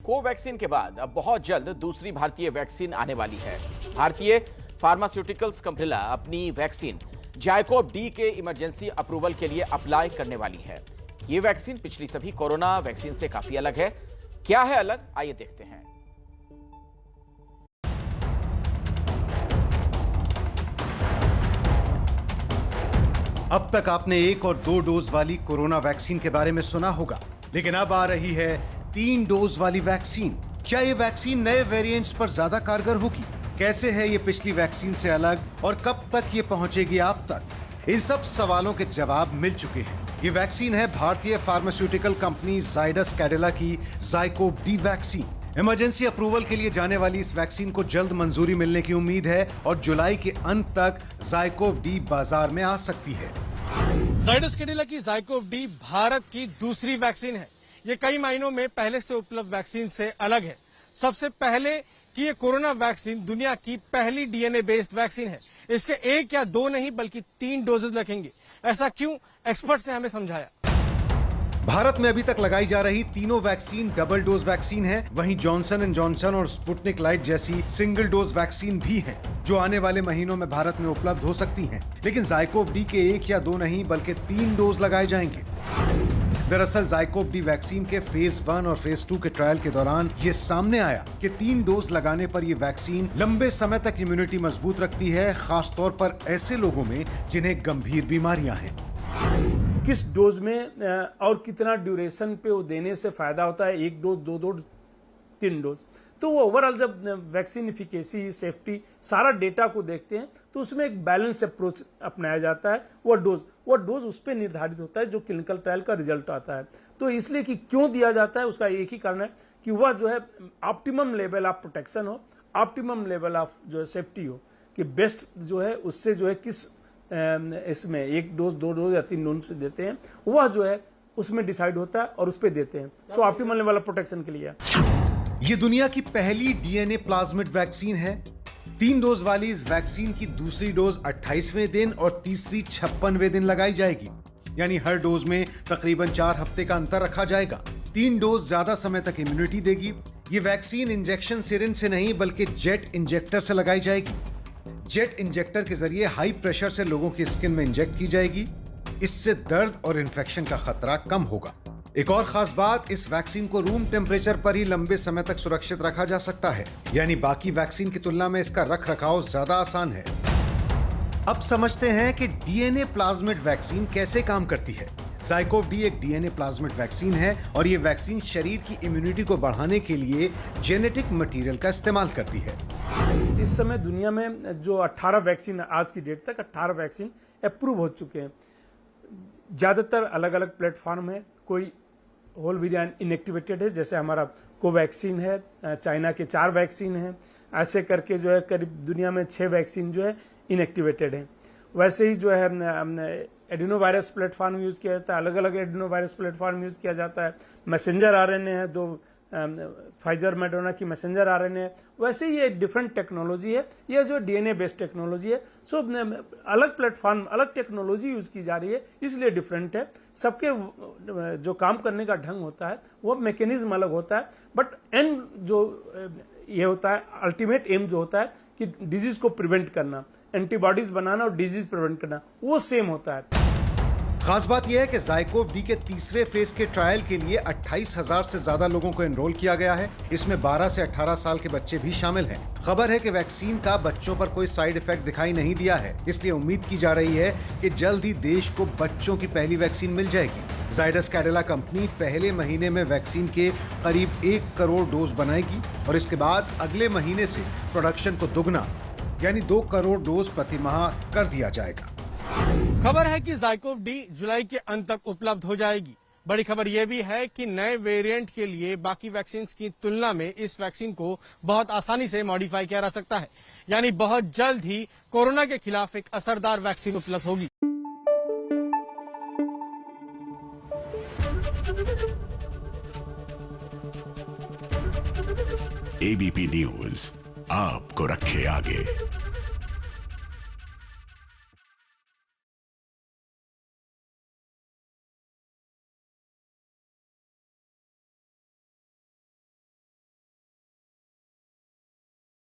Covaxin के बाद अब बहुत जल्द दूसरी भारतीय वैक्सीन आने वाली है। भारतीय फार्मास्यूटिकल्स कंपनी अपनी वैक्सीन जाइकोव डी के इमरजेंसी अप्रूवल के लिए अप्लाई करने वाली है। ये वैक्सीन पिछली सभी कोरोना वैक्सीन से काफी अलग है। क्या है अलग, आइए देखते हैं। अब तक आपने 1 और 2 डोज वाली कोरोना वैक्सीन के बारे में सुना होगा, लेकिन अब आ रही है 3 डोज वाली वैक्सीन। क्या ये वैक्सीन नए वेरिएंट्स पर ज्यादा कारगर होगी? कैसे है ये पिछली वैक्सीन से अलग और कब तक ये पहुंचेगी आप तक? इन सब सवालों के जवाब मिल चुके हैं। ये वैक्सीन है भारतीय फार्मास्यूटिकल कंपनी जाइडस कैडिला की ZyCoV D vaccine. Emergency approval के लिए जाने वाली इस वैक्सीन को जल्द मंजूरी मिलने की उम्मीद है और जुलाई के अंत तक जाइकोव डी बाजार में आ सकती है। जाइडस कैडिला की जाइकोव डी भारत की दूसरी वैक्सीन है। ये कई महीनों में पहले से उपलब्ध वैक्सीन से अलग है। सबसे पहले कि ये कोरोना वैक्सीन दुनिया की पहली डीएनए बेस्ड वैक्सीन है। इसके 1 या 2 नहीं बल्कि 3 डोजेज लगेंगे। ऐसा क्यों, एक्सपर्ट्स ने हमें समझाया। भारत में अभी तक लगाई जा रही तीनों वैक्सीन डबल डोज वैक्सीन है। वहीं जॉनसन एंड जॉनसन और स्पुतनिक लाइट जैसी सिंगल डोज वैक्सीन भी हैं, जो आने वाले महीनों में भारत में उपलब्ध हो सकती हैं। लेकिन जाइकोव डी के 1 या 2 नहीं बल्कि 3 डोज लगाए जाएंगे। दरअसल जाइकोव डी वैक्सीन के फेज 1 और फेज 2 के ट्रायल के दौरान ये सामने आया कि 3 डोज लगाने पर ये वैक्सीन लंबे समय तक इम्यूनिटी मजबूत रखती है, खासतौर पर ऐसे लोगों में जिन्हें गंभीर बीमारियां हैं। किस डोज में और कितना ड्यूरेशन पे वो देने से फायदा होता है, 1 डोज, 2 डोज, 3 डोज, तो वो ओवरऑल जब वैक्सीन इफिकेसी, सेफ्टी, सारा डेटा को देखते हैं तो उसमें एक बैलेंस अप्रोच अपनाया जाता है। वो डोज उस पर निर्धारित होता है जो क्लिनिकल ट्रायल का रिजल्ट आता है। तो इसलिए कि क्यों दिया जाता है उसका एक ही कारण है कि वह जो है ऑप्टिमम लेवल ऑफ प्रोटेक्शन हो, ऑप्टिमम लेवल ऑफ जो है सेफ्टी हो, कि बेस्ट जो है उससे जो है किस इसमें 1 डोज, 2 डोज या 3 डोज से देते हैं, वह जो है उसमें डिसाइड होता है और उस पर देते हैं। सो ऑप्टिमल लेवल ऑफ प्रोटेक्शन के लिए ये दुनिया की पहली डीएनए प्लाज्मिड वैक्सीन है। 3 डोज वाली इस वैक्सीन की दूसरी डोज 28वें दिन और तीसरी 56वें दिन लगाई जाएगी। यानी हर डोज में तकरीबन 4 हफ्ते का अंतर रखा जाएगा। 3 डोज ज्यादा समय तक इम्यूनिटी देगी। ये वैक्सीन इंजेक्शन सिरिंज से नहीं बल्कि जेट इंजेक्टर से लगाई जाएगी। जेट इंजेक्टर के जरिए हाई प्रेशर से लोगों की स्किन में इंजेक्ट की जाएगी। इससे दर्द और इन्फेक्शन का खतरा कम होगा। एक और खास बात, इस वैक्सीन को रूम टेम्परेचर पर ही लंबे समय तक सुरक्षित रखा जा सकता है। यानी बाकी वैक्सीन की तुलना में इसका रख रखाव ज्यादा आसान है। अब समझते हैं कि डीएनए प्लाज्मिड वैक्सीन कैसे काम करती है। जाइकोव डी एक डीएनए प्लाज्मिड वैक्सीन है और ये वैक्सीन शरीर की इम्यूनिटी को बढ़ाने के लिए जेनेटिक मटेरियल का इस्तेमाल करती है। इस समय दुनिया में जो 18 वैक्सीन, आज की डेट तक 18 वैक्सीन अप्रूव हो चुके हैं। ज्यादातर अलग अलग प्लेटफॉर्म है। कोई होल वेरिएंट इनएक्टिवेटेड है, जैसे हमारा कोवैक्सीन है, चाइना के 4 वैक्सीन हैं। ऐसे करके जो है करीब दुनिया में 6 वैक्सीन जो है इनएक्टिवेटेड है। वैसे ही जो है एडिनो वायरस प्लेटफॉर्म यूज किया जाता है, अलग अलग एडिनो वायरस प्लेटफॉर्म यूज किया जाता है। मैसेंजर आरएनए है, 2 फाइजर मेडोना की मैसेंजर आरएनए है। वैसे ही ये डिफरेंट टेक्नोलॉजी है, ये जो डीएनए बेस्ड टेक्नोलॉजी है। सो अलग प्लेटफॉर्म, अलग टेक्नोलॉजी यूज की जा रही है, इसलिए डिफरेंट है। सबके जो काम करने का ढंग होता है वो मैकेनिज्म अलग होता है, बट एंड जो ये होता है, अल्टीमेट एम जो होता है कि डिजीज को प्रिवेंट करना, एंटीबॉडीज बनाना और डिजीज प्रिवेंट करना, वो सेम होता है। खास बात यह है कि जाइकोव डी के तीसरे फेज के ट्रायल के लिए 28,000 से ज्यादा लोगों को एनरोल किया गया है। इसमें 12 से 18 साल के बच्चे भी शामिल हैं। खबर है कि वैक्सीन का बच्चों पर कोई साइड इफेक्ट दिखाई नहीं दिया है, इसलिए उम्मीद की जा रही है कि जल्द ही देश को बच्चों की पहली वैक्सीन मिल जाएगी। जाइडस कैडिला कंपनी पहले महीने में वैक्सीन के करीब 1 करोड़ डोज बनाएगी और इसके बाद अगले महीने से प्रोडक्शन को दुगना यानी 2 करोड़ डोज प्रति माह कर दिया जाएगा। खबर है कि जाइकोव डी जुलाई के अंत तक उपलब्ध हो जाएगी। बड़ी खबर यह भी है कि नए वेरिएंट के लिए बाकी वैक्सीन की तुलना में इस वैक्सीन को बहुत आसानी से मॉडिफाई किया जा सकता है। यानी बहुत जल्द ही कोरोना के खिलाफ एक असरदार वैक्सीन उपलब्ध होगी। एबीपी न्यूज आपको रखे आगे।